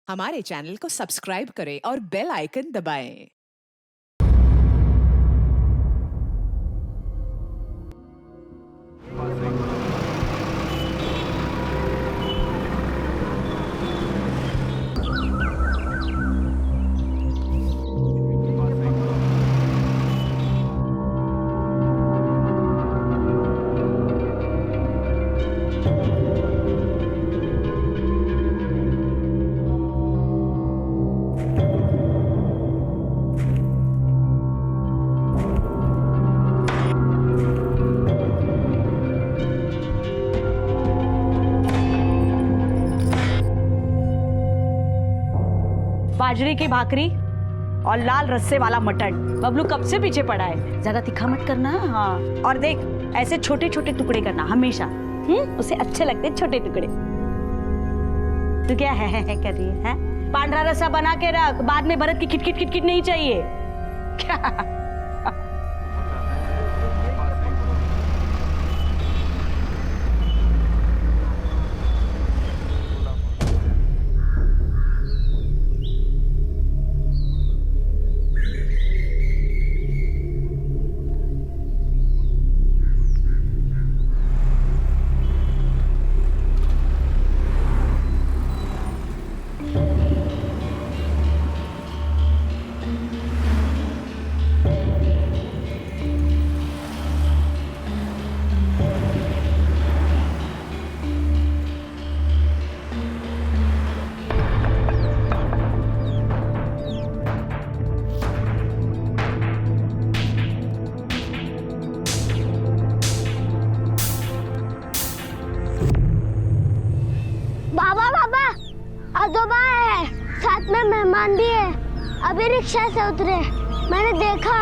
हमारे चैनल को सब्सक्राइब करें और बेल आइकन दबाएं। बाजरे की भाकरी और लाल रस्से वाला मटन। बबलू कब से पीछे पड़ा है, ज्यादा तीखा मत करना। हाँ, और देख ऐसे छोटे छोटे टुकड़े करना हमेशा। उसे अच्छे लगते हैं छोटे टुकड़े। तू क्या है कर रही है? पांडरा रसा बना के रख, बाद में भरत की किटकिट किटकिट नहीं चाहिए क्या? आजोबा है, साथ में मेहमान भी है। अभी रिक्शा से उतरे, मैंने देखा।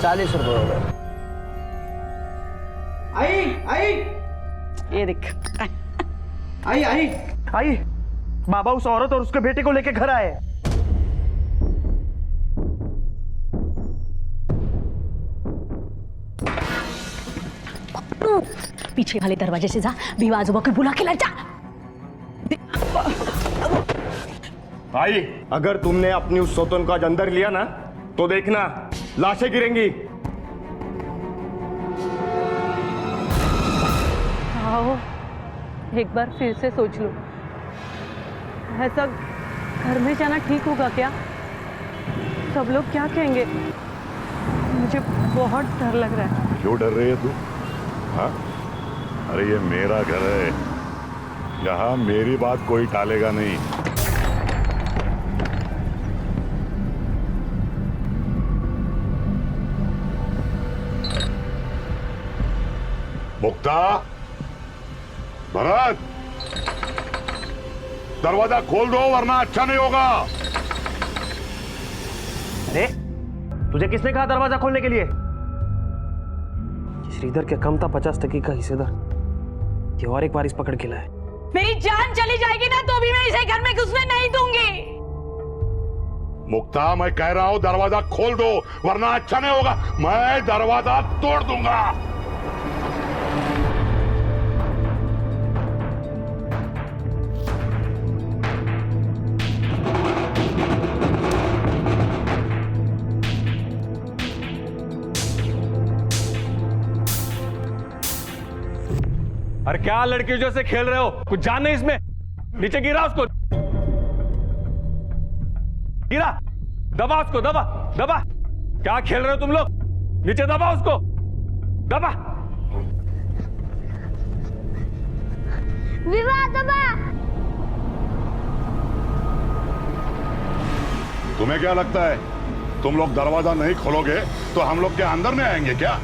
₹40 हो गए। आई ये देख। आई बाबा उस औरत और उसके बेटे को लेके घर आए। पीछे वाले दरवाजे से जा, बीवा आजोबा को बुला के ला जा। आई, अगर तुमने अपनी उस सौतन को आज अंदर लिया ना तो देखना लाशें गिरेंगी। आओ एक बार फिर से सोच लो, ऐसा घर में जाना ठीक होगा क्या? सब लोग क्या कहेंगे? मुझे बहुत डर लग रहा है। क्यों डर रही है तू? हाँ? अरे ये मेरा घर है, यहाँ मेरी बात कोई टालेगा नहीं। मुक्ता, भरत, दरवाजा खोल दो वरना अच्छा नहीं होगा। अरे तुझे किसने कहा दरवाजा खोलने के लिए? श्रीधर के कम था 50% का हिस्सेदार, ये और एक बार इस पकड़ के लाए। मेरी जान चली जाएगी ना तो भी मैं इसे घर में घुसने नहीं दूंगी। मुक्ता, मैं कह रहा हूं दरवाजा खोल दो वरना अच्छा नहीं होगा। मैं दरवाजा तोड़ दूंगा। अरे क्या लड़कियों जैसे खेल रहे हो? कुछ जान नहीं इसमें। नीचे गिरा उसको, गिरा, दबा उसको, दबा दबा। क्या खेल रहे हो तुम लोग? नीचे दबा उसको, दबा। विवाह दबा। तुम्हें क्या लगता है तुम लोग दरवाजा नहीं खोलोगे तो हम लोग के अंदर नहीं आएंगे क्या?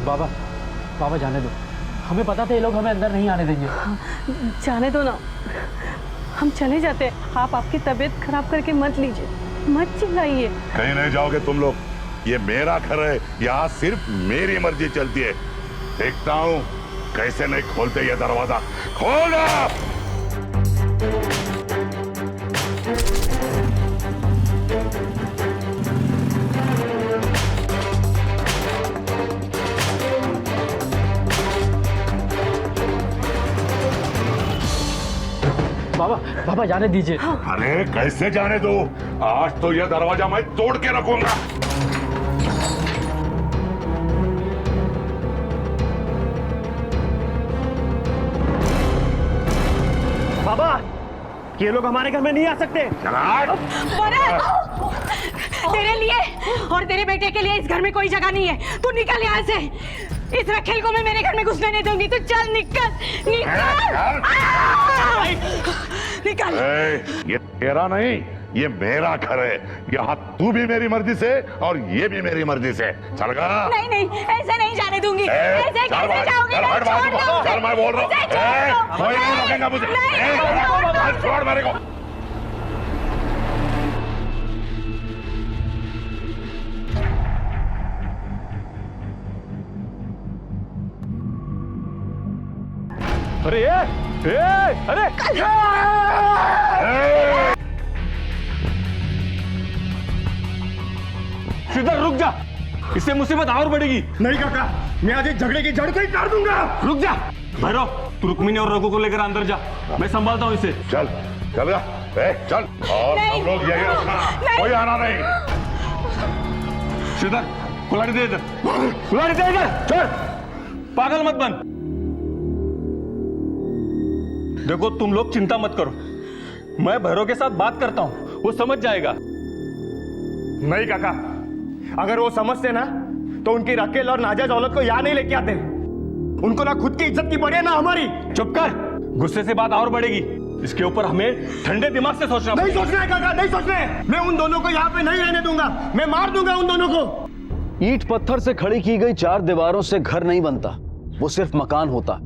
बाबा जाने दो, हमें पता था ये लोग हमें अंदर नहीं आने देंगे। जाने दो ना, हम चले जाते हैं। आप आपकी तबीयत खराब करके मत लीजिए, मत चिल्लाइए। कहीं नहीं जाओगे तुम लोग, ये मेरा घर है, यहाँ सिर्फ मेरी मर्जी चलती है। देखता हूँ कैसे नहीं खोलते ये दरवाजा? खोलो! बाबा बाबा जाने दीजिए। अरे कैसे जाने दो? आज तो यह दरवाजा मैं तोड़ के रखूंगा। बाबा ये लोग हमारे घर में नहीं आ सकते। तेरे लिए और तेरे बेटे के लिए इस घर में कोई जगह नहीं है। तू निकल यहाँ से। इस रखेल को मैं मेरे घर में घुसने नहीं दूंगी। तू चल निकल निकल निकल। ये तेरा नहीं, ये मेरा घर है। यहाँ तू भी मेरी मर्जी से और ये भी मेरी मर्जी से। चल गा। नहीं नहीं ऐसे नहीं जाने दूंगी। ऐसे कैसे जाओगी? चल मैं बोल रहा हूँ। कोई नहीं रोकेगा मुझे। छोड़ मेरे को। अरे अरे श्रीधर रुक जा, इससे मुसीबत और बढ़ेगी। नहीं काका, मैं आज इस झगड़े की जड़ को ही काट दूंगा। रुक जा भैरव, तू रुक्मिणी और रघु को लेकर अंदर जा, मैं संभालता हूँ इसे। चल चल चल। और सब लोग यही रखना, कोई आना नहीं। श्रीधर कुल्हाड़ी दे इधर, कुल्हाड़ी दे इधर। चल पागल मत बन। देखो तुम लोग चिंता मत करो, मैं भैरव के साथ बात करता हूँ, वो समझ जाएगा। नहीं काका, अगर वो समझते ना तो उनकी रकेल और नाजायज औलत को यहाँ नहीं लेके आते। उनको ना खुद की इज्जत की पड़ी है ना हमारी। चुप कर, गुस्से से बात और बढ़ेगी। इसके ऊपर हमें ठंडे दिमाग से सोचना नहीं सोचना है काका, नहीं सोचना है। मैं उन दोनों को यहाँ पे नहीं रहने दूंगा, मैं मार दूंगा उन दोनों को। ईंट पत्थर से खड़ी की गई 4 दीवारों से घर नहीं बनता, वो सिर्फ मकान होता।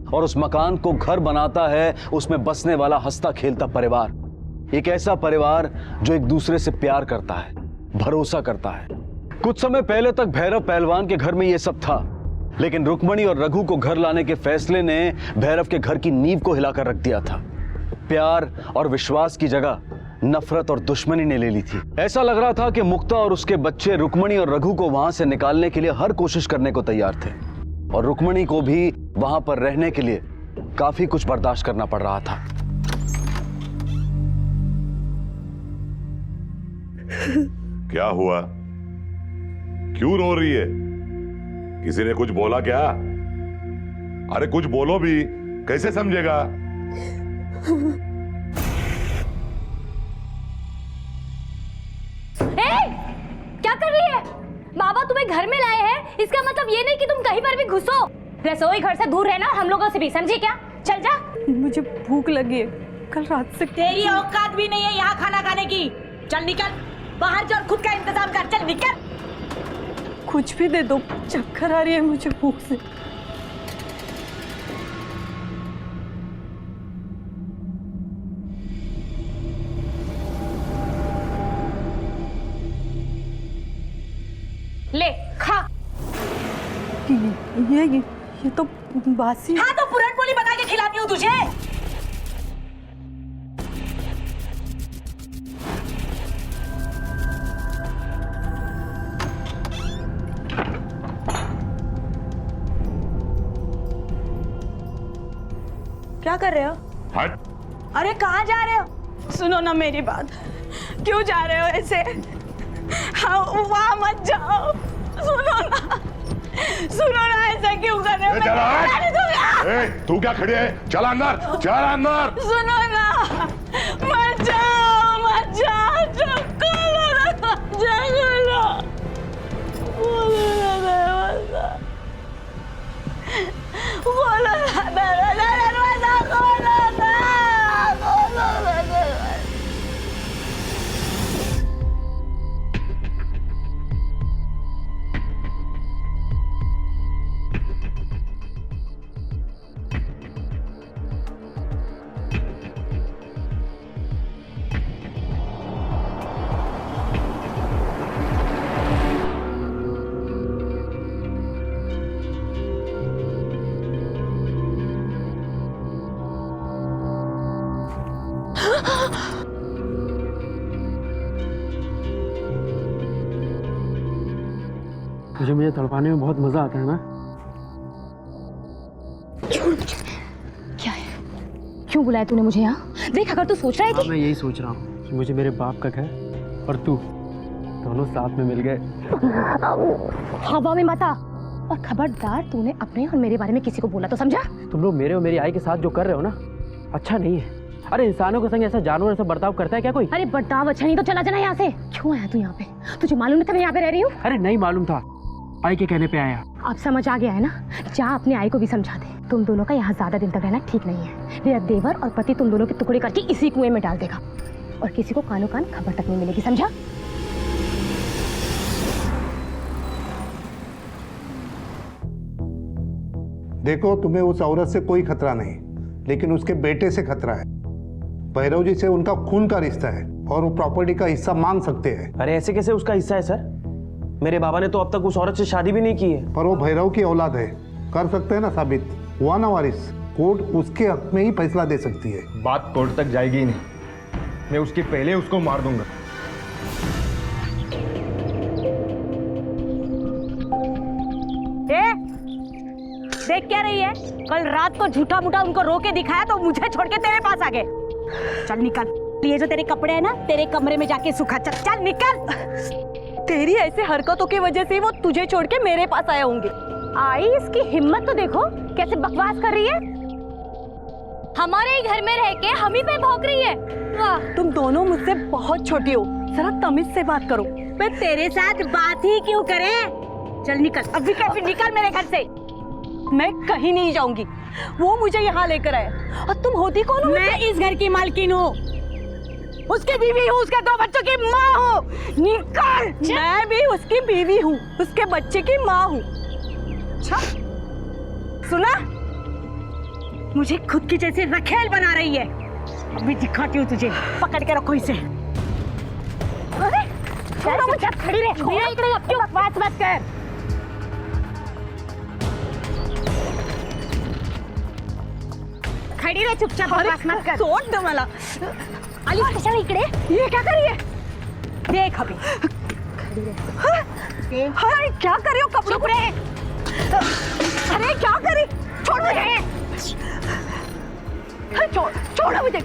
और उस मकान को घर बनाता है उसमें बसने वाला हंसता खेलता परिवार। एक ऐसा परिवार जो एक दूसरे से प्यार करता है, भरोसा करता है। कुछ समय पहले तक भैरव पहलवान के घर में यह सब था, लेकिन रुक्मणी और रघु को घर लाने के फैसले ने भैरव के घर की नींव को हिलाकर रख दिया था। प्यार और विश्वास की जगह नफरत और दुश्मनी ने ले ली थी। ऐसा लग रहा था कि मुक्ता और उसके बच्चे रुक्मणी और रघु को वहां से निकालने के लिए हर कोशिश करने को तैयार थे, और रुक्मणी को भी वहां पर रहने के लिए काफी कुछ बर्दाश्त करना पड़ रहा था। क्या हुआ? क्यों रो रही है? किसी ने कुछ बोला क्या? अरे कुछ बोलो भी, कैसे समझेगा? क्या कर रही है? बाबा तुम्हें घर में लाए हैं, इसका मतलब ये नहीं कि तुम कहीं पर भी घुसो। रसोई घर से दूर रहना, हम लोगों से भी, समझी क्या? चल जा। मुझे भूख लगी है, कल रात से। तेरी औकात भी नहीं है यहाँ खाना खाने की। चल निकल बाहर जा और खुद का इंतजाम कर। चल निकल। कुछ भी दे दो, चक्कर आ रही है मुझे भूख से। ले खा। ये तो बासी। हाँ तो पूरन पोली बना के खिलाती हूँ तुझे। क्या कर रहे हो? हट। अरे कहाँ जा रहे हो? सुनो ना मेरी बात, क्यों जा रहे हो ऐसे? हाँ वहाँ मत जाओ। सुनो ना ऐसा क्यों कर रहे हो? तू क्या खड़ी है? चल अंदर, चल अंदर। सुनो ना, मत जाओ मत जाओ। बोलो ना दरवाजा, बोलो ना दरवाजा खोलो ना। मुझे तड़पाने में बहुत मजा आता है ना। क्या है? क्यों बुलाया तूने मुझे यहाँ? देख, अगर तू सोच रहा है कि मैं यही सोच रहा हूँ कि मुझे मेरे बाप का घर और तू दोनों साथ में मिल गए। हवा में मत आ, और खबरदार तूने अपने और मेरे बारे में किसी को बोला तो समझा? तुम लोग मेरे और मेरी आई के साथ जो कर रहे हो ना, अच्छा नहीं है। अरे इंसानों के संग ऐसा जानवर ऐसा बर्ताव करता है क्या कोई? अरे बर्ताव अच्छा नहीं तो चला जाना यहाँ से। क्यों आया तू यहाँ पे? तुझे मालूम नहीं था मैं यहाँ पे रह रही हूँ? अरे नहीं मालूम था, आई के कहने पे आया। अब समझ आ गया है ना? जा अपने आई को भी समझा दे, तुम दोनों का यहाँ ज्यादा दिन तक रहना ठीक नहीं है। मेरा देवर और पति तुम दोनों के टुकड़े करके इसी कुएं में डाल देगा, और किसी को कानो कान खबर तक नहीं मिलेगी, समझा? देखो, तुम्हें उस औरत से कोई खतरा नहीं, लेकिन उसके बेटे से खतरा है। भैरव जी से उनका खून का रिश्ता है और वो प्रॉपर्टी का हिस्सा मांग सकते हैं। अरे ऐसे कैसे उसका हिस्सा है सर? मेरे बाबा ने तो अब तक उस औरत से शादी भी नहीं की है। पर वो भैरव की औलाद है, कर सकते हैं ना साबित। हुआ ना वारिस, कोर्ट उसके हक में ही फैसला दे सकती है। बात कोर्ट तक जाएगी ही नहीं, मैं उसके पहले उसको मार दूंगा। देख क्या रही है? कल रात को झूठा मूठा उनको रो के दिखाया तो मुझे छोड़ के तेरे पास आ गए। चल निकल, ये जो तेरे कपड़े हैं ना, तेरे कमरे में जाके सुखा। चल चल निकल। तेरी ऐसे हरकतों की वजह से वो तुझे छोड़ के मेरे पास आए होंगे। आई, इसकी हिम्मत तो देखो, कैसे बकवास कर रही है। हमारे ही घर में रह के हम ही पे भौंक रही है। वाह, तुम दोनों मुझसे बहुत छोटी हो, जरा तमीज से बात करो। मैं तेरे साथ बात ही क्यों करे? चल निकल, अभी कैसे निकल मेरे घर से। मैं कहीं नहीं जाऊंगी, वो मुझे यहाँ लेकर आए। और तुम होती कौन हो? मैं इस घर की मालकिन हूँ, उसकी बीवी हूँ, उसके 2 बच्चों की माँ हूँ। निकल। मैं भी उसकी बीवी हूँ, उसके बच्चे की माँ हूँ। अच्छा सुना, मुझे खुद की जैसे रखेल बना रही है। अभी दिखाती हूँ तुझे, पकड़ के रखो इसे। अरे छोड़ो मुझे, खड़ी रह। मेरा इकडे अब क्यों बकवास मत कर। खड़ी रह चुपचाप, बकवास मत कर। सोड दे मला। आली कशाला इकडे? ये क्या करी है? देख अभी। अरे क्या कर रही हो? कपड़ों चुप रहे। अरे क्या करी? छोड़ मुझे। छोड़ छोड़ो मुझे।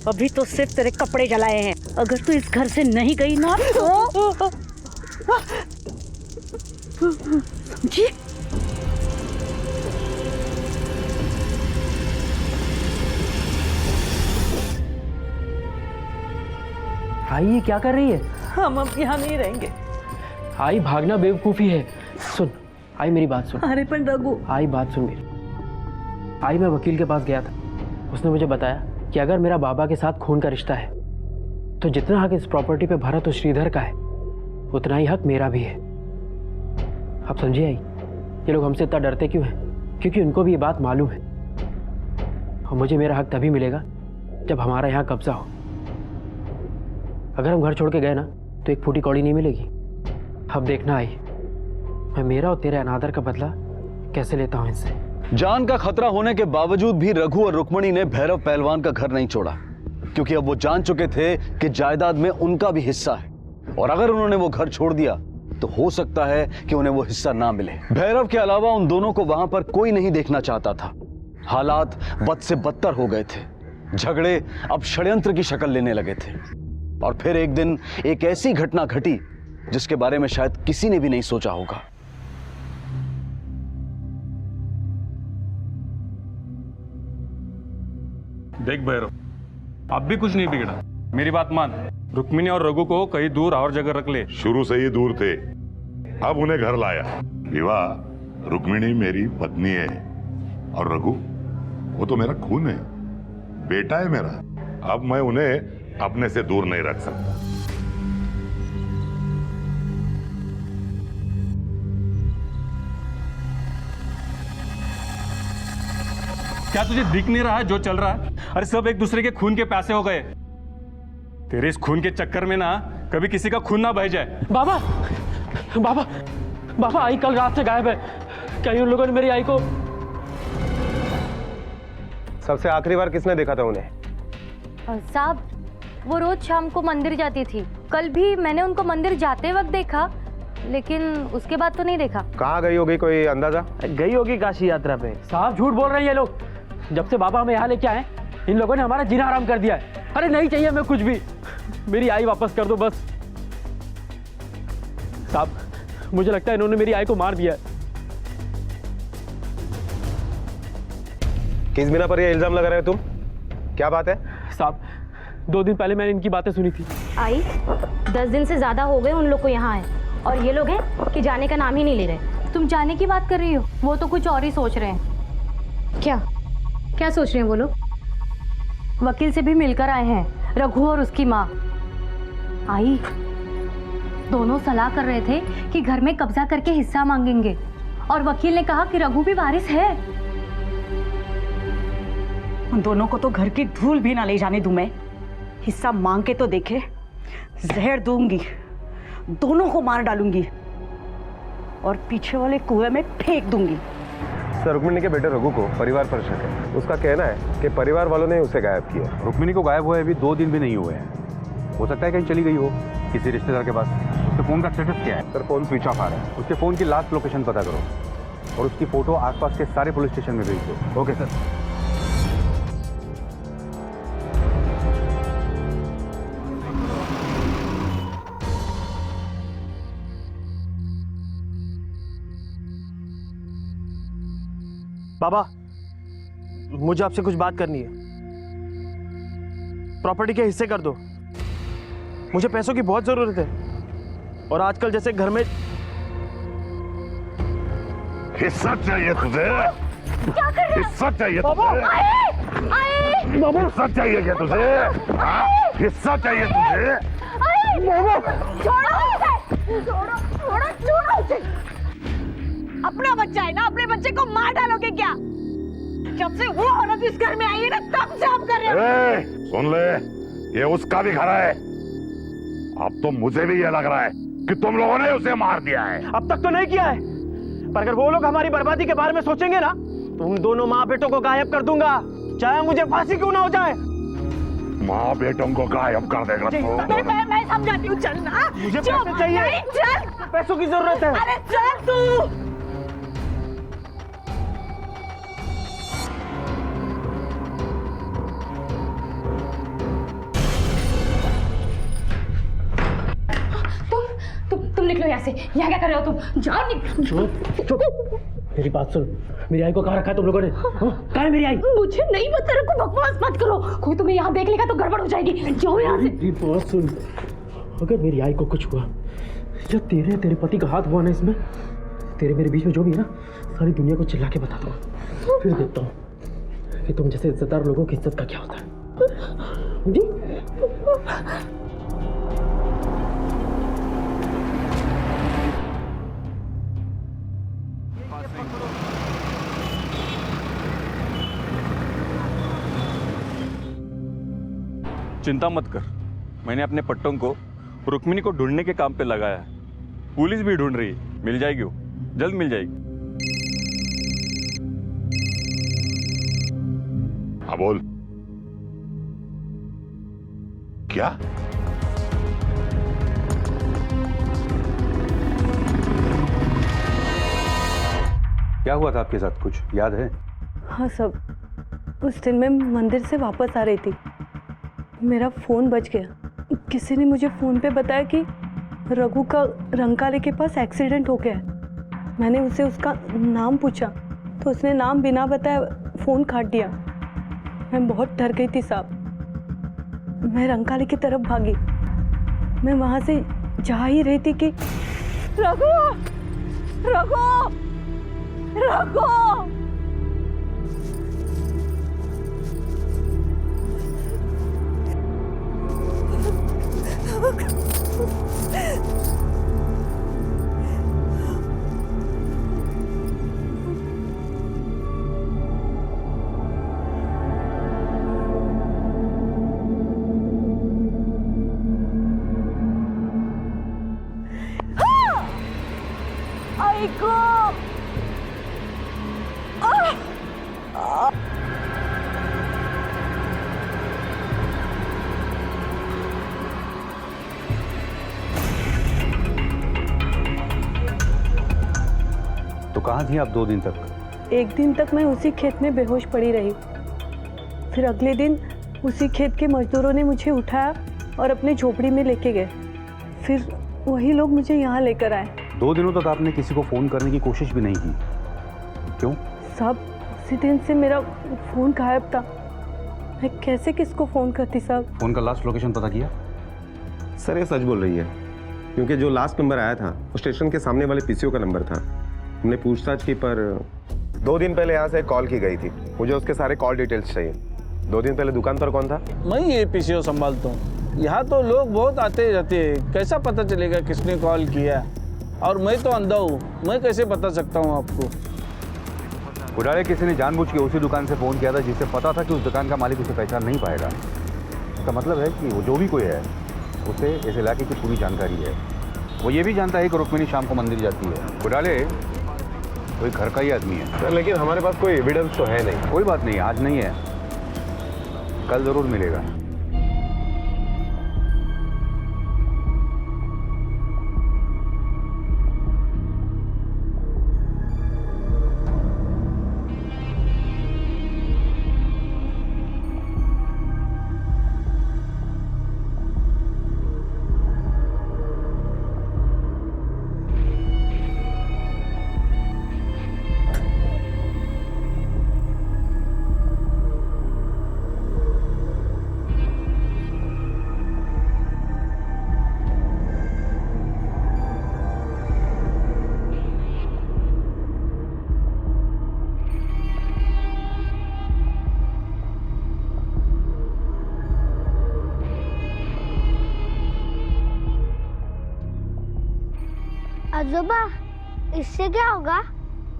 अभी तो सिर्फ तेरे कपड़े जलाए हैं, अगर तू इस घर से नहीं गई ना तो जी। आई ये क्या कर रही है? हम अब यहाँ नहीं रहेंगे। आई भागना बेवकूफी है। सुन आई, मेरी बात सुन। अरे पर रघु। आई बात सुन मेरी। आई मैं वकील के पास गया था, उसने मुझे बताया कि अगर मेरा बाबा के साथ खून का रिश्ता है तो जितना हक इस प्रॉपर्टी पे भरत और श्रीधर का है उतना ही हक मेरा भी है। आप समझिए आई, ये लोग हमसे इतना डरते क्यों हैं? क्योंकि उनको भी ये बात मालूम है, और मुझे मेरा हक तभी मिलेगा जब हमारा यहाँ कब्जा हो। अगर हम घर छोड़ के गए ना तो एक फूटी कौड़ी नहीं मिलेगी। अब देखना आई, मैं मेरा और तेरे अनादर का बदला कैसे लेता हूँ इनसे। जान का खतरा होने के बावजूद भी रघु और रुक्मणी ने भैरव पहलवान का घर नहीं छोड़ा, क्योंकि अब वो जान चुके थे कि जायदाद में उनका भी हिस्सा है, और अगर उन्होंने वो घर छोड़ दिया तो हो सकता है कि उन्हें वो हिस्सा ना मिले। भैरव के अलावा उन दोनों को वहां पर कोई नहीं देखना चाहता था। हालात बद से बदतर हो गए थे, झगड़े अब षड्यंत्र की शक्ल लेने लगे थे, और फिर एक दिन एक ऐसी घटना घटी जिसके बारे में शायद किसी ने भी नहीं सोचा होगा। देख भैरव, अब भी कुछ नहीं बिगड़ा, मेरी बात मान। रुक्मिणी और रघु को कहीं दूर और जगह रख ले। शुरू से ही दूर थे, अब उन्हें घर लाया। विवाह, रुक्मिणी मेरी पत्नी है और रघु वो तो मेरा खून है, बेटा है मेरा। अब मैं उन्हें अपने से दूर नहीं रख सकता। क्या तुझे दिख नहीं रहा है जो चल रहा है? अरे सब एक दूसरे के खून के प्यासे हो गए। तेरे इस खून के चक्कर में ना कभी किसी का खून ना बह जाए। बाबा बाबा बाबा, आई कल रात से गायब है। कहीं उन लोगों ने मेरी आई को... सबसे आखिरी बार किसने देखा था उन्हें? साहब, वो रोज शाम को मंदिर जाती थी। कल भी मैंने उनको मंदिर जाते वक्त देखा, लेकिन उसके बाद तो नहीं देखा। कहाँ गई होगी, कोई अंदाजा? गई होगी काशी यात्रा पे। साहब झूठ बोल रहे हैं ये लोग। जब से बाबा हमें यहाँ लेके आए, इन लोगों ने हमारा जीना हराम कर दिया है। अरे नहीं चाहिए हमें कुछ भी, मेरी आई वापस कर दो बस। साहब मुझे लगता है इन्होंने मेरी आई को मार दिया है। किस बिना पर ये इल्जाम लगा रहे हो तुम? क्या बात है? साहब 2 दिन पहले मैंने इनकी बातें सुनी थी। आई 10 दिन से ज्यादा हो गए उन लोग को यहाँ आए, और ये लोग हैं कि जाने का नाम ही नहीं ले रहे। तुम जाने की बात कर रही हो, वो तो कुछ और ही सोच रहे हैं। क्या क्या सोच रहे हैं वो लोग? वकील से भी मिलकर आए हैं, रघु और उसकी माँ। आई दोनों सलाह कर रहे थे कि घर में कब्जा करके हिस्सा मांगेंगे, और वकील ने कहा कि रघु भी वारिस है। उन दोनों को तो घर की धूल भी ना ले जाने दूं मैं। हिस्सा मांग के तो देखे, जहर दूंगी, दोनों को मार डालूंगी और पीछे वाले कुएं में फेंक दूंगी। सर, रुक्मिणी के बेटे रघु को परिवार पर शक है। उसका कहना है कि परिवार वालों ने उसे गायब किया। रुक्मिणी को गायब हुए अभी 2 दिन भी नहीं हुए हैं। हो सकता है कहीं चली गई हो किसी रिश्तेदार के पास। उसके फोन का स्टेटस क्या है? सर, फोन स्विच ऑफ आ रहा है। उसके फोन की लास्ट लोकेशन पता करो और उसकी फोटो आसपास के सारे पुलिस स्टेशन में भेज दो। Okay sir. बाबा, मुझे आपसे कुछ बात करनी है। प्रॉपर्टी के हिस्से कर दो, मुझे पैसों की बहुत जरूरत है, और आजकल जैसे घर में... हिस्सा चाहिए तुझे? क्या कर रहे हो? हिस्सा चाहिए बाबा, तुझे? बाबा, हिस्सा चाहिए क्या तुझे? हाँ? हिस्सा चाहिए तुझे? छोड़ो उसे! छोड़ो उसे! अपना बच्चा है ना, अपने बच्चे को मार डालोगे क्या? जब से वो औरत इस घर में आई है ना, तब से आप कर रहे हो। सुन ले, ये उसका भी घर है। अब तो मुझे भी ये लग रहा है कि तुम लोगों ने उसे मार दिया है। अब तक तो नहीं किया है, पर अगर वो लोग हमारी बर्बादी के बारे में सोचेंगे ना, तो उन दोनों माँ बेटों को गायब कर दूंगा, चाहे मुझे फांसी क्यों ना हो जाए। माँ बेटों को गायब कर देगा तो? मैं समझाती हूँ, चल ना। मुझे पैसे चाहिए। नहीं, चल। पैसों की जरूरत है। अरे चल तू। तुम निकलो यहाँ से। यहाँ क्या कर रहे हो तुम? जाओ, निकलो। चुप। मेरी बात सुन, मेरी आई को कहाँ रखा है तुम लोगों ने? कहाँ है मेरी आई? मुझे नहीं पता, रखो, बकवास मत करो। कोई तुम्हें यहाँ देख लेगा तो गड़बड़ हो जाएगी। जाओ यहाँ से। मेरी बात सुन, अगर मेरी आई को कुछ हुआ या तेरे पति का हाथ हुआ ना इसमें, तेरे मेरे बीच में जो भी है ना, सारी दुनिया को चिल्ला के बता दो। फिर देखता हूँ कि तुम जैसे इज्जतदार लोगों की इज्जत का क्या होता है। जी? चिंता मत कर, मैंने अपने पट्टों को रुक्मिणी को ढूंढने के काम पे लगाया है। पुलिस भी ढूंढ रही है, मिल जाएगी वो, जल्द मिल जाएगी। हाँ बोल। क्या? क्या हुआ था आपके साथ, कुछ याद है? हाँ सब, उस दिन मैं मंदिर से वापस आ रही थी, मेरा फ़ोन बज गया। किसी ने मुझे फ़ोन पे बताया कि रघु का रंकाले के पास एक्सीडेंट हो गया है। मैंने उसे उसका नाम पूछा तो उसने नाम बिना बताए फ़ोन काट दिया। मैं बहुत डर गई थी साहब। मैं रंकाले की तरफ भागी। मैं वहाँ से जा ही रही थी कि रघु, रघु, रघु। कहाँ थी आप 2 दिन तक? एक दिन तक मैं उसी खेत में बेहोश पड़ी रही। फिर अगले दिन उसी खेत के मजदूरों ने मुझे उठाया और अपने झोपड़ी में लेके गए। फिर वही लोग मुझे यहाँ लेकर आए। 2 दिनों तक आपने किसी को फोन करने की कोशिश भी नहीं की, क्यों? साहब, उसी दिन से मेरा फोन गायब था। मैं कैसे किसको फोन करती साहब? फोन का लास्ट लोकेशन पता किया? सर ये सच बोल रही है, क्योंकि जो लास्ट नंबर आया था वो स्टेशन के सामने वाले पीसीओ का नंबर था। हमने पूछताछ की पर 2 दिन पहले यहाँ से कॉल की गई थी। मुझे उसके सारे कॉल डिटेल्स चाहिए। 2 दिन पहले दुकान पर कौन था? मैं ये पीसीओ संभालता हूँ। यहाँ तो लोग बहुत आते जाते हैं, कैसा पता चलेगा किसने कॉल किया? और मैं तो अंधा हूँ, मैं कैसे बता सकता हूँ आपको? घोटाले किसी ने जानबूझ के उसी दुकान से फोन किया था जिसे पता था कि उस दुकान का मालिक उसे पहचान नहीं पाएगा। इसका मतलब है कि वो जो भी कोई है उसे इस इलाके की पूरी जानकारी है। वो ये भी जानता है कि रुक्मिणी शाम को मंदिर जाती है। घोटाले कोई घर का ही आदमी है। सर लेकिन हमारे पास कोई एविडेंस तो है नहीं। कोई बात नहीं, आज नहीं है, कल जरूर मिलेगा। आजोबा, इससे क्या होगा?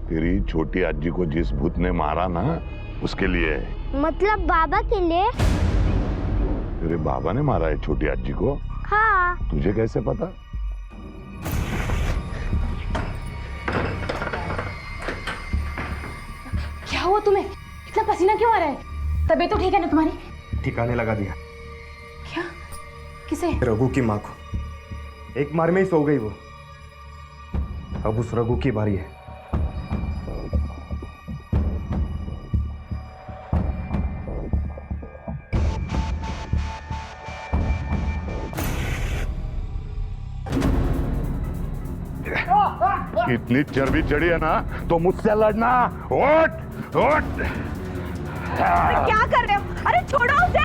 तेरी छोटी आजी को जिस भूत ने मारा ना, उसके लिए है। मतलब बाबा के लिए? तेरे बाबा ने मारा है छोटी आजी को? हाँ। तुझे कैसे पता? क्या हुआ तुम्हें? इतना पसीना क्यों आ रहा है? तबीयत तो ठीक है ना तुम्हारी? ठिकाने लगा दिया। क्या? किसे? रघु की माँ को। एक मार में ही सो गई वो। अब उस रघु की बारी है। इतनी चर्बी चढ़ी है ना तो मुझसे लड़ना। उठ उठ। क्या कर रहे हो? अरे छोड़ो उसे।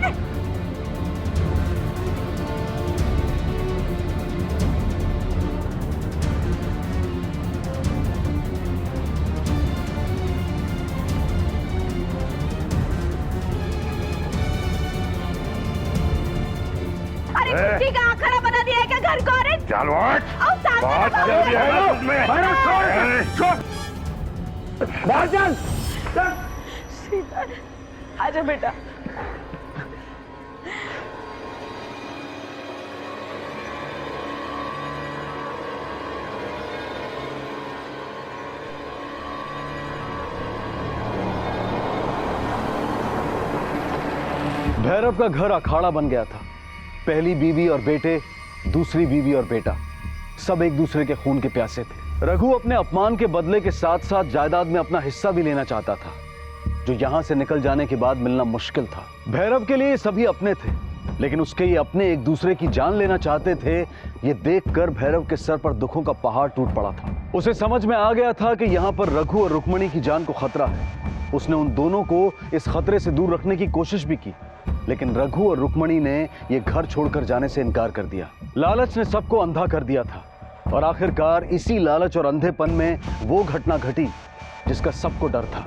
मिट्टी का आखड़ा बना दिया है क्या घर को? अरे चल उठ। बहुत चर्बी है ना तुझमें। बाहर चल। आजा बेटा। भैरव का घर अखाड़ा बन गया था। पहली बीवी और बेटे, दूसरी बीवी और बेटा, सब एक दूसरे के खून के प्यासे थे। रघु अपने अपमान के बदले के साथ साथ जायदाद में अपना हिस्सा भी लेना चाहता था, जो यहां से निकल जाने के बाद मिलना मुश्किल था। भैरव के लिए सभी अपने थे, लेकिन उसके ये अपने एक दूसरे की जान लेना चाहते थे। ये देखकर भैरव के सर पर दुखों का पहाड़ टूट पड़ा था। उसे समझ में आ गया था कि यहाँ पर रघु और रुक्मिणी की जान को खतरा है। उसने उन दोनों को इस खतरे से दूर रखने की कोशिश भी की, लेकिन रघु और रुक्मिणी ने ये घर छोड़कर जाने से इनकार कर दिया। लालच ने सबको अंधा कर दिया था और आखिरकार इसी लालच और अंधेपन में वो घटना घटी जिसका सबको डर था।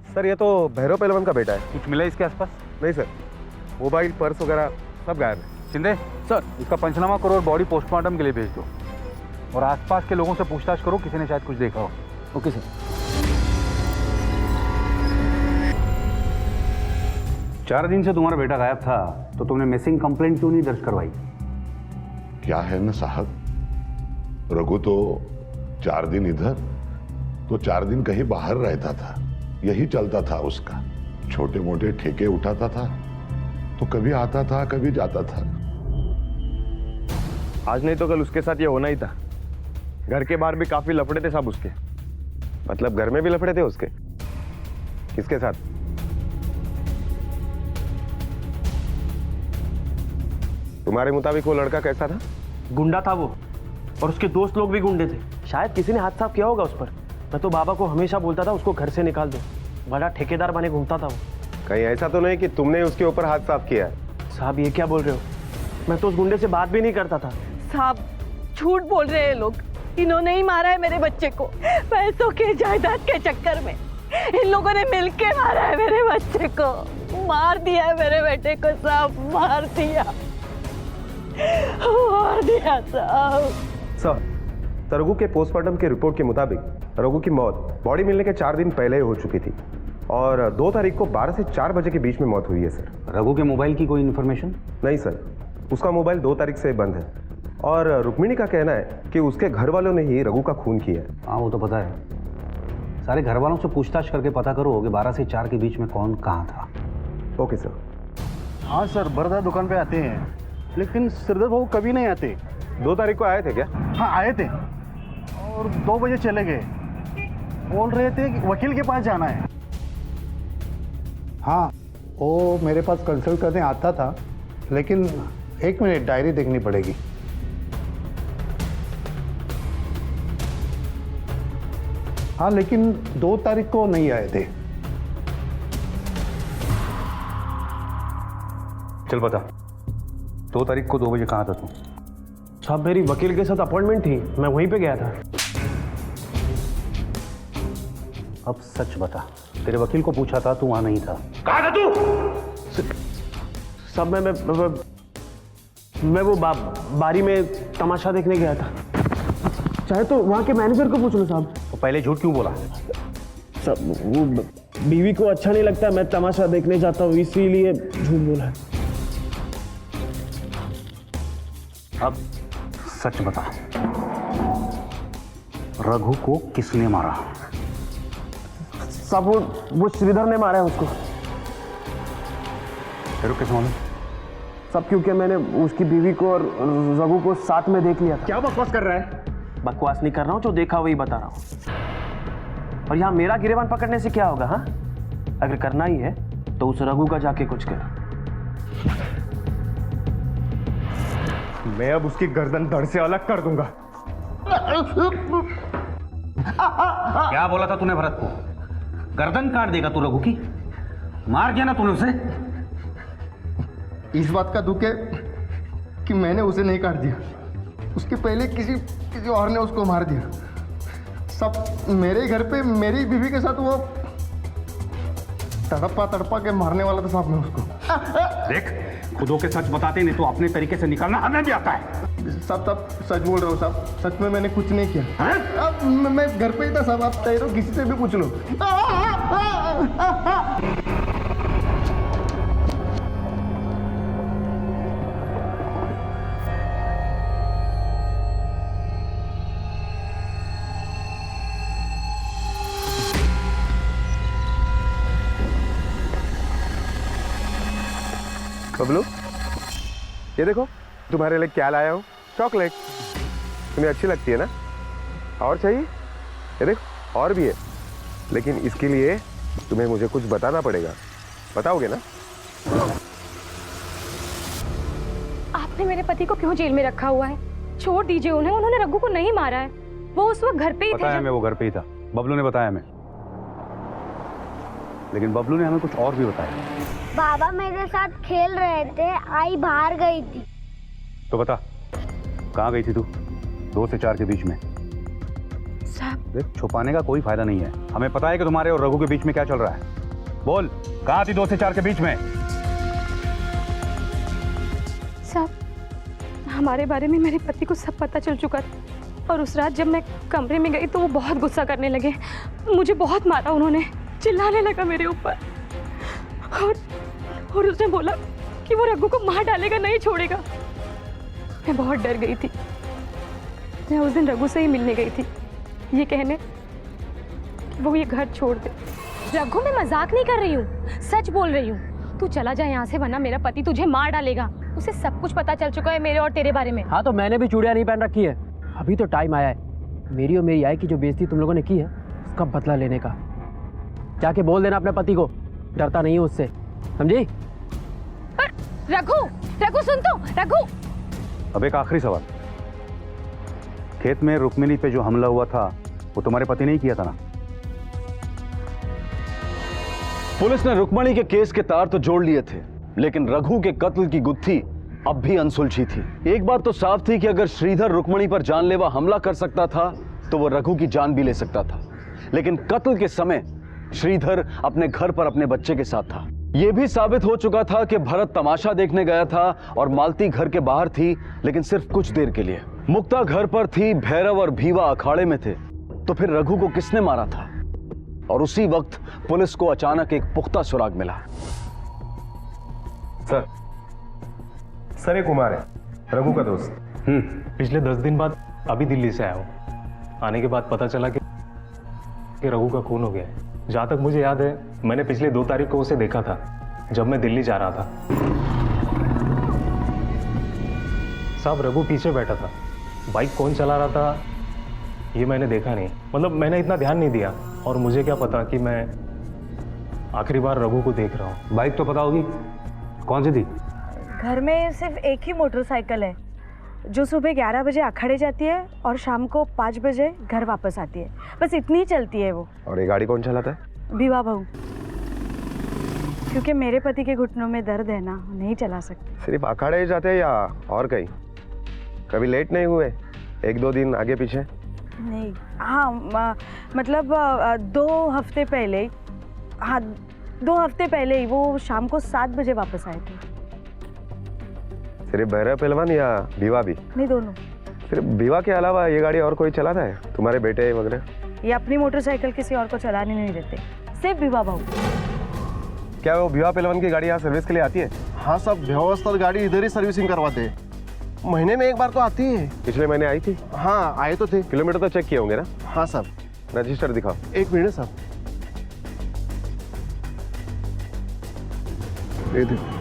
सर ये तो भैरव पहलवान का बेटा है। कुछ मिला इसके आसपास? नहीं सर। मोबाइल, पर्स वगैरह सब गायब है। शिंदे सर, इसका पंचनामा करो और बॉडी पोस्टमार्टम के लिए भेज दो। और आसपास के लोगों से पूछताछ करो, किसी ने शायद कुछ देखा हो। Okay sir. 4 दिन से तुम्हारा बेटा गायब था, तो तुमने मिसिंग कंप्लेंट क्यों नहीं दर्ज करवाई? क्या है ना साहब, रघु तो 4 दिन इधर तो 4 दिन कहीं बाहर रहता था, यही चलता था उसका। छोटे मोटे ठेके उठाता था, तो कभी आता था कभी जाता था। आज नहीं तो कल उसके साथ ये होना ही था। घर के बाहर भी काफी लफड़े थे सब उसके। मतलब घर में भी लफड़े थे उसके? किसके साथ? तुम्हारे मुताबिक वो लड़का कैसा था? गुंडा था वो, और उसके दोस्त लोग भी गुंडे थे। शायद किसी ने हाथ साफ किया होगा उस पर। मैं तो बाबा को हमेशा बोलता था उसको घर से निकाल दो, बड़ा ठेकेदार बने घूमता था वो। कहीं ऐसा तो नहीं कि तुमने उसके ऊपर हाथ साफ किया है? साहब ये क्या बोल रहे हो? मैं तो उस गुंडे से बात भी नहीं करता था। साहब झूठ बोल रहे हैं लोग। इन्होंने ही मारा है मेरे बच्चे को, पैसों के जायदाद के चक्कर में। इन लोगों ने मिलके मारा है मेरे बच्चे को, मार दिया है मेरे बेटे को साहब, मार दिया साहब। सर, रघु के पोस्टमार्टम के रिपोर्ट के मुताबिक रघु की मौत बॉडी मिलने के 4 दिन पहले ही हो चुकी थी, और 2 तारीख को 12 से 4 बजे के बीच में मौत हुई है सर। रघु के मोबाइल की कोई इन्फॉर्मेशन? नहीं सर, उसका मोबाइल 2 तारीख से बंद है, और रुक्मिणी का कहना है कि उसके घर वालों ने ही रघु का खून किया है। हाँ वो तो पता है। सारे घर वालों से पूछताछ करके पता करो कि 12 से 4 के बीच में कौन कहाँ था। Okay sir. हाँ सर, बरदा दुकान पे आते हैं, लेकिन श्रीधर बाबू कभी नहीं आते। 2 तारीख को आए थे क्या? हाँ आए थे, और 2 बजे चले गए। बोल रहे थे कि वकील के पास जाना है। हाँ, वो मेरे पास कंसल्ट करने आता था, लेकिन 1 मिनट, डायरी देखनी पड़ेगी। हाँ, लेकिन 2 तारीख को नहीं आए थे। चल बता, 2 तारीख को 2 बजे कहाँ था तू? साहब मेरी वकील के साथ अपॉइंटमेंट थी, मैं वहीं पे गया था। अब सच बता, तेरे वकील को पूछा था, तू वहां नहीं था। कहाँ था तू? साहब मैं वो बारी में तमाशा देखने गया था। चाहे तो वहाँ के मैनेजर को पूछ लो साहब। तो पहले झूठ क्यों बोला? साहब वो बीवी को अच्छा नहीं लगता मैं तमाशा देखने जाता हूँ, इसीलिए झूठ बोला। अब सच बता, रघु को किसने मारा? साहब वो श्रीधर ने मारा है उसको। फिर किस मालूम? सब क्योंकि मैंने उसकी बीवी को और रघु को साथ में देख लिया था। क्या बकवास कर रहा है? बकवास नहीं कर रहा हूँ, जो देखा वही बता रहा हूँ। और यहाँ मेरा गिरेबान पकड़ने से क्या होगा? हाँ, अगर करना ही है तो उस रघु का जाके कुछ कर। मैं अब उसकी गर्दन धड़ से अलग कर दूंगा। क्या बोला था तूने भरत को? गर्दन काट देगा तू रघु की? मार दिया ना तूने उसे? इस बात का दुख है कि मैंने उसे नहीं काट दिया, उसके पहले किसी और ने उसको मार दिया। सब मेरे घर पे मेरी बीवी के साथ वो तड़पा के मारने वाला था साहब। मैं उसको देख, खुदों के सच बताते नहीं तो अपने तरीके से निकालना हमें भी आता है। साहब सच बोल रहे हो साहब, सच में मैंने कुछ नहीं किया। अब मैं घर पे ही था साहब, आप तैयार हो, किसी से भी पूछ लो। बबलू, ये देखो तुम्हारे लिए क्या लाया हूँ, चॉकलेट। तुम्हें अच्छी लगती है ना? और चाहिए? ये देखो और भी है, लेकिन इसके लिए तुम्हें मुझे कुछ बताना पड़ेगा। बताओगे ना? आपने मेरे पति को क्यों जेल में रखा हुआ है? छोड़ दीजिए उन्हें, उन्होंने रघु को नहीं मारा है। वो उस वक्त घर पे ही थे। बताया मैं, वो घर पे ही था, बबलू ने बताया मैं। लेकिन बबलू ने हमें कुछ और भी बताया। बाबा मेरे साथ खेल रहे थे, आई बाहर गई थी। तो बता, कहाँ गई थी तू 2 से 4 के बीच में? साहब देख, छुपाने का कोई फायदा नहीं है, हमें पता है कि तुम्हारे और रघु के बीच में क्या चल रहा है। बोल, कहाँ थी 2 से 4 के बीच में? हमारे बारे में मेरे पति को सब पता चल चुका था और उस रात जब मैं कमरे में गई तो वो बहुत गुस्सा करने लगे। मुझे बहुत मारा उन्होंने, चिल्लाने लगा मेरे ऊपर और उसने बोला कि वो रघु को मार डालेगा, नहीं छोड़ेगा। मैं बहुत डर गई थी। मैं उस दिन रघु से ही मिलने गई थी, ये कहने कि वो ये घर छोड़ दे। रघु, मैं मजाक नहीं कर रही हूँ, सच बोल रही हूँ। तू चला जा यहाँ से, वरना मेरा पति तुझे मार डालेगा। उसे सब कुछ पता चल चुका है मेरे और तेरे बारे में। हाँ, तो मैंने भी चूड़ियाँ नहीं पहन रखी है। अभी तो टाइम आया है मेरी और मेरी आई की जो बेइज्जती तुम लोगों ने की है उसका बदला लेने का। जाके बोल देना अपने पति को, डरता नहीं हूँ उससे, समझी? रघु, रघु सुन तो, रघु। अब एक आखिरी सवाल, खेत में रुक्मिणी पे जो हमला हुआ था वो तुम्हारे पति ने ही किया था ना? पुलिस ने रुक्मिणी के केस के तार तो जोड़ लिए थे, लेकिन रघु के कत्ल की गुत्थी अब भी अनसुलझी थी। एक बात तो साफ थी कि अगर श्रीधर रुक्मिणी पर जानलेवा हमला कर सकता था तो वो रघु की जान भी ले सकता था, लेकिन कत्ल के समय श्रीधर अपने घर पर अपने बच्चे के साथ था। यह भी साबित हो चुका था कि भरत तमाशा देखने गया था और मालती घर के बाहर थी, लेकिन सिर्फ कुछ देर के लिए। मुक्ता घर पर थी, भैरव और भीवा अखाड़े में थे। तो फिर रघु को किसने मारा था? और उसी वक्त पुलिस को अचानक एक पुख्ता सुराग मिला। सर ये कुमार है, रघु का दोस्त। पिछले 10 दिन बाद अभी दिल्ली से आया हूँ। आने के बाद पता चला कि रघु का खून हो गया है। जहाँ तक मुझे याद है, मैंने पिछले 2 तारीख को उसे देखा था जब मैं दिल्ली जा रहा था। साहब, रघु पीछे बैठा था। बाइक कौन चला रहा था ये मैंने देखा नहीं, मतलब मैंने इतना ध्यान नहीं दिया। और मुझे क्या पता कि मैं आखिरी बार रघु को देख रहा हूँ। बाइक तो पता होगी, कौन सी थी? घर में सिर्फ एक ही मोटरसाइकिल है जो सुबह 11 बजे अखाड़े जाती है और शाम को 5 बजे घर वापस आती है। बस इतनी ही चलती है वो। और ये गाड़ी कौन चलाता है? विवाह बहू। क्योंकि मेरे पति के घुटनों में दर्द है ना, नहीं चला सकते। सिर्फ अखाड़े जाते हैं या और कहीं? कभी लेट नहीं हुए 1-2 दिन आगे पीछे? नहीं, हाँ मतलब 2 हफ्ते पहले, हाँ 2 हफ्ते पहले ही वो शाम को 7 बजे वापस आए थे। सिर्फ भैरव पहलवान या भीवा भी? नहीं, दोनों। सिर्फ भीवा के अलावा ये गाड़ी और कोई चलाता है? तुम्हारे बेटे वगैरह? ये अपनी मोटरसाइकिल किसी और को चलाने नहीं देते, सिर्फ विवाह बहू। क्या वो भीवा पहलवान की गाड़ी यहाँ सर्विस के लिए आती है? हाँ सब व्यवस्था गाड़ी इधर ही सर्विसिंग करवाते हैं। महीने में एक बार तो आती है। पिछले महीने आई थी? हाँ आए तो थे। किलोमीटर तो चेक किए होंगे ना? हाँ सब। रजिस्टर दिखाओ। 1 मिनट साहब। ये देखो।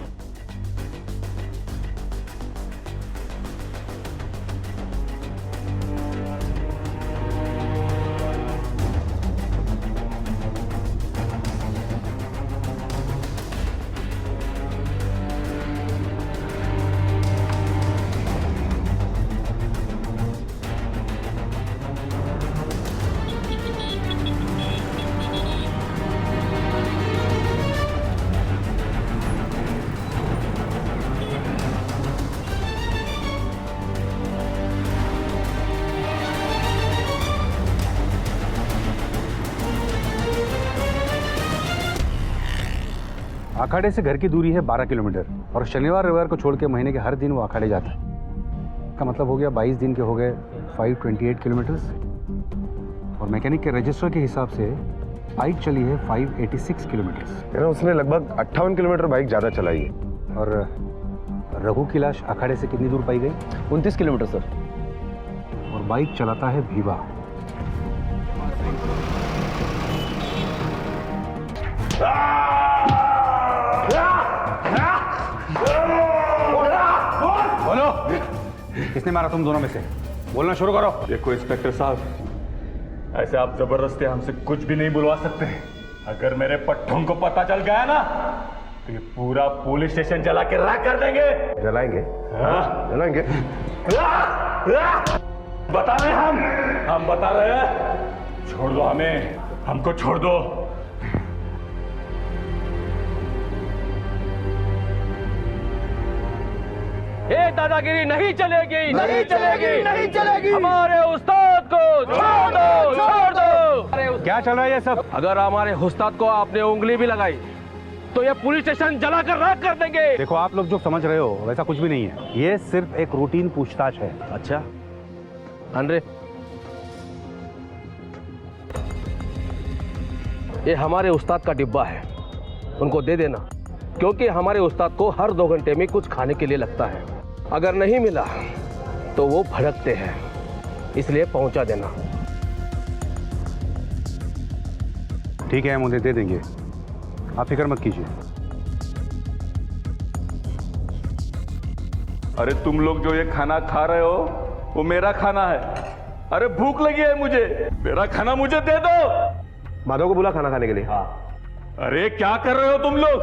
अखाड़े से घर की दूरी है 12 किलोमीटर और शनिवार रविवार को छोड़ के महीने के हर दिन वो अखाड़े जाता है। का मतलब हो गया 22 दिन के हो गए 528 किलोमीटर्स। और मैकेनिक के रजिस्टर के हिसाब से बाइक चली है 586 किलोमीटर्स। उसने लगभग 58 किलोमीटर बाइक ज़्यादा चलाई है। और रघु की लाश अखाड़े से कितनी दूर पाई गई? 29 किलोमीटर सर। और बाइक चलाता है भीवा। बोलो, किसने मारा तुम दोनों में से? बोलना शुरू करो। देखो इंस्पेक्टर साहब, ऐसे आप जबरदस्ती हमसे कुछ भी नहीं बुलवा सकते। अगर मेरे पट्टों को पता चल गया ना तो ये पूरा पुलिस स्टेशन जला के राख कर देंगे। जलाएंगे? हाँ जलाएंगे। बता रहे हम बता रहे हैं। छोड़ दो हमें, हमको छोड़ दो। ये दादागिरी नहीं चलेगी, नहीं चलेगी, नहीं चलेगी। हमारे उस्ताद को छोड़ दो, छोड़ दो। क्या चल रहा है ये सब? अगर हमारे उस्ताद को आपने उंगली भी लगाई तो ये पुलिस स्टेशन जलाकर राख कर देंगे। देखो आप लोग जो समझ रहे हो वैसा कुछ भी नहीं है, ये सिर्फ एक रूटीन पूछताछ है। अच्छा अनरे, ये हमारे उस्ताद का डिब्बा है, उनको दे देना, क्योंकि हमारे उस्ताद को हर 2 घंटे में कुछ खाने के लिए लगता है। अगर नहीं मिला तो वो भड़कते हैं, इसलिए पहुंचा देना। ठीक है, हम उन्हें दे देंगे, आप फिक्र मत कीजिए। अरे तुम लोग जो ये खाना खा रहे हो वो मेरा खाना है। अरे भूख लगी है मुझे, मेरा खाना मुझे दे दो। माधव को बुला खाना खाने के लिए। हाँ। अरे क्या कर रहे हो तुम लोग?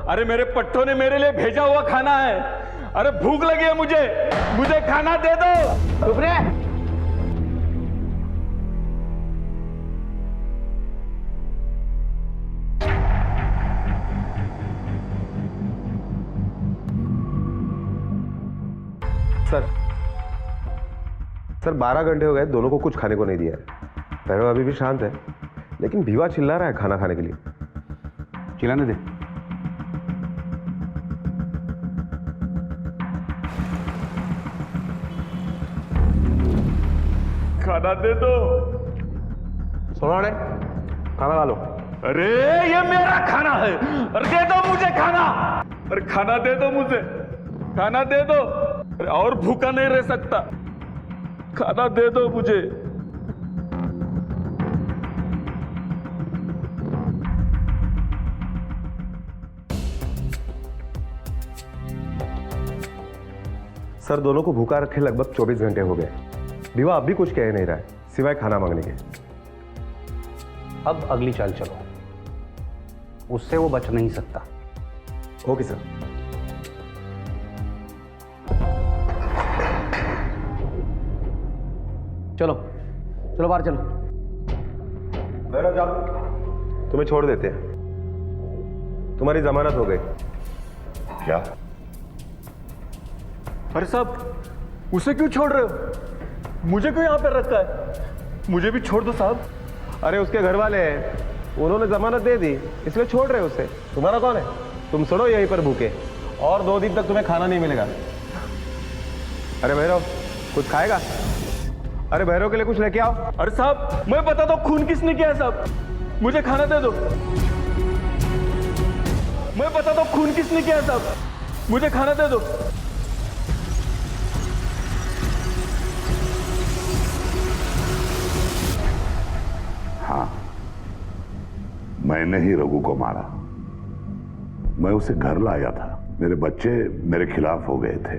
अरे मेरे पट्टों ने मेरे लिए भेजा हुआ खाना है। अरे भूख लगी है मुझे खाना दे दो। चुप रे। सर 12 घंटे हो गए, दोनों को कुछ खाने को नहीं दिया है। भैरव अभी भी शांत है, लेकिन भीवा चिल्ला रहा है खाना खाने के लिए। चिल्लाने दे। खाना दे दो। सुना रे, खाना खा लो। अरे ये मेरा खाना है, अरे दे दो मुझे खाना। अरे खाना दे दो मुझे, खाना दे दो। अरे और भूखा नहीं रह सकता, खाना दे दो मुझे। सर दोनों को भूखा रखे लगभग 24 घंटे हो गए। विवाह अब भी कुछ कह नहीं रहा है सिवाय खाना मांगने के। अब अगली चाल चलो, उससे वो बच नहीं सकता। Okay sir. चलो चलो बाहर चलो। भैरव जाओ, तुम्हें छोड़ देते हैं, तुम्हारी जमानत हो गई। क्या? अरे साहब, उसे क्यों छोड़ रहे हो? मुझे क्यों यहाँ पे रखा है? मुझे भी छोड़ दो साहब। अरे उसके घर वाले हैं, उन्होंने जमानत दे दी, इसलिए छोड़ रहे हो उसे। तुम्हारा कौन है? तुम सुनो यहीं पर भूखे, और 2 दिन तक तुम्हें खाना नहीं मिलेगा। अरे भैरव कुछ खाएगा? अरे भैरव के लिए कुछ लेके आओ। अरे साहब मैं बता दो खून किसने किया है साहब, मुझे खाना दे दो। मैं बता दो खून किसने किया है साहब, मुझे खाना दे दो। हाँ, मैंने ही रघु को मारा। मैं उसे घर लाया था, मेरे बच्चे मेरे खिलाफ हो गए थे।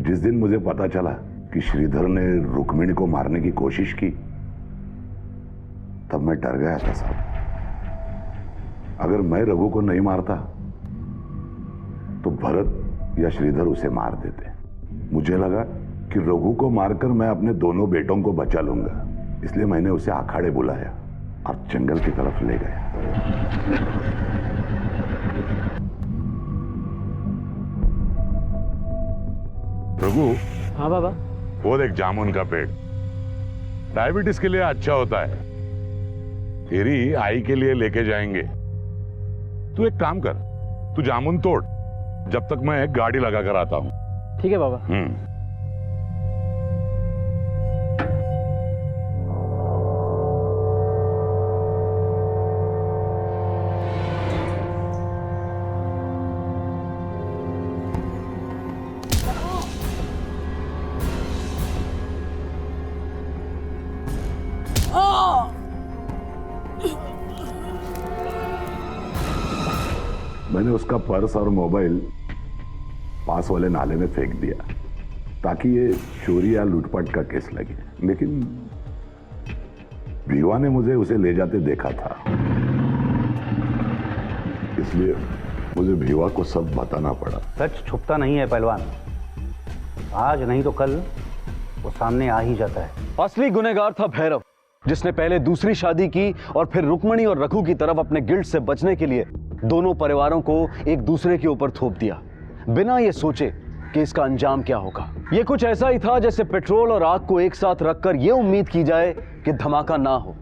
जिस दिन मुझे पता चला कि श्रीधर ने रुक्मिणी को मारने की कोशिश की, तब मैं डर गया था साहब। अगर मैं रघु को नहीं मारता तो भरत या श्रीधर उसे मार देते। मुझे लगा कि रघु को मारकर मैं अपने दोनों बेटों को बचा लूंगा, इसलिए मैंने उसे अखाड़े बुलाया और जंगल की तरफ ले गया। रघु। हाँ बाबा। वो देख जामुन का पेड़, डायबिटीज के लिए अच्छा होता है। तेरी आई के लिए लेके जाएंगे। तू एक काम कर, तू जामुन तोड़, जब तक मैं एक गाड़ी लगा कर आता हूं। ठीक है बाबा। मैंने उसका पर्स और मोबाइल पास वाले नाले में फेंक दिया ताकि ये चोरी या लूटपाट का केस लगे, लेकिन भिवा ने मुझे उसे ले जाते देखा था, इसलिए मुझे भिवा को सब बताना पड़ा। सच छुपता नहीं है पहलवान, आज नहीं तो कल वो सामने आ ही जाता है। असली गुनहगार था भैरव, जिसने पहले दूसरी शादी की और फिर रुक्मिणी और रघु की तरफ अपने गिल्ट से बचने के लिए दोनों परिवारों को एक दूसरे के ऊपर थोप दिया, बिना ये सोचे कि इसका अंजाम क्या होगा। ये कुछ ऐसा ही था जैसे पेट्रोल और आग को एक साथ रखकर यह उम्मीद की जाए कि धमाका ना हो,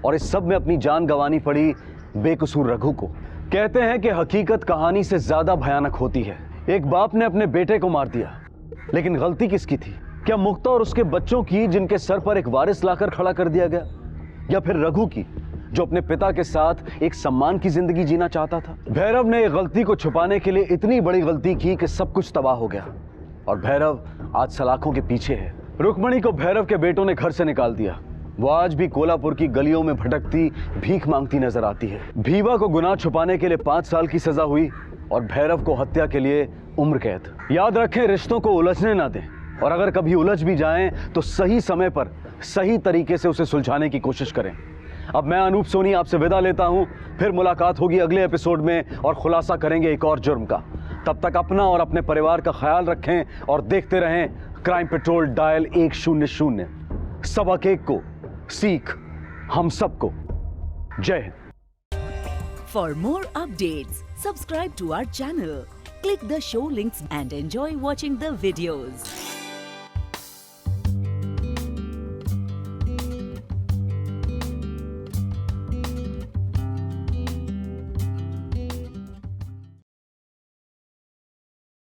और इस सब में अपनी जान गंवानी पड़ी बेकसूर रघु को। कहते हैं कि हकीकत कहानी से ज्यादा भयानक होती है। एक बाप ने अपने बेटे को मार दिया, लेकिन गलती किसकी थी? क्या मुक्ता और उसके बच्चों की, जिनके सर पर एक वारिस लाकर खड़ा कर दिया गया, या फिर रघु की, जो अपने पिता के साथ एक सम्मान की जिंदगी जीना चाहता था? भैरव ने एक गलती को छुपाने के लिए इतनी बड़ी गलती की कि सब कुछ तबाह हो गया, और भैरव आज सलाखों के पीछे है। रुक्मणी को भैरव के बेटों ने घर से निकाल दिया। वो आज भी कोल्हापुर की गलियों में भटकती, भीख मांगती नजर आती है। भीवा को गुनाह छुपाने के लिए 5 साल की सजा हुई और भैरव को हत्या के लिए उम्र कैद। याद रखें, रिश्तों को उलझने ना दें, और अगर कभी उलझ भी जाएं तो सही समय पर सही तरीके से उसे सुलझाने की कोशिश करें। अब मैं अनूप सोनी आपसे विदा लेता हूं, फिर मुलाकात होगी अगले एपिसोड में और खुलासा करेंगे एक और जुर्म का। तब तक अपना और अपने परिवार का ख्याल रखें और देखते रहें क्राइम पेट्रोल डायल 100। सबक एक को, सीख हम सबको। जय Hind. For more updates, subscribe to our channel, click the show links and enjoy watching the videos.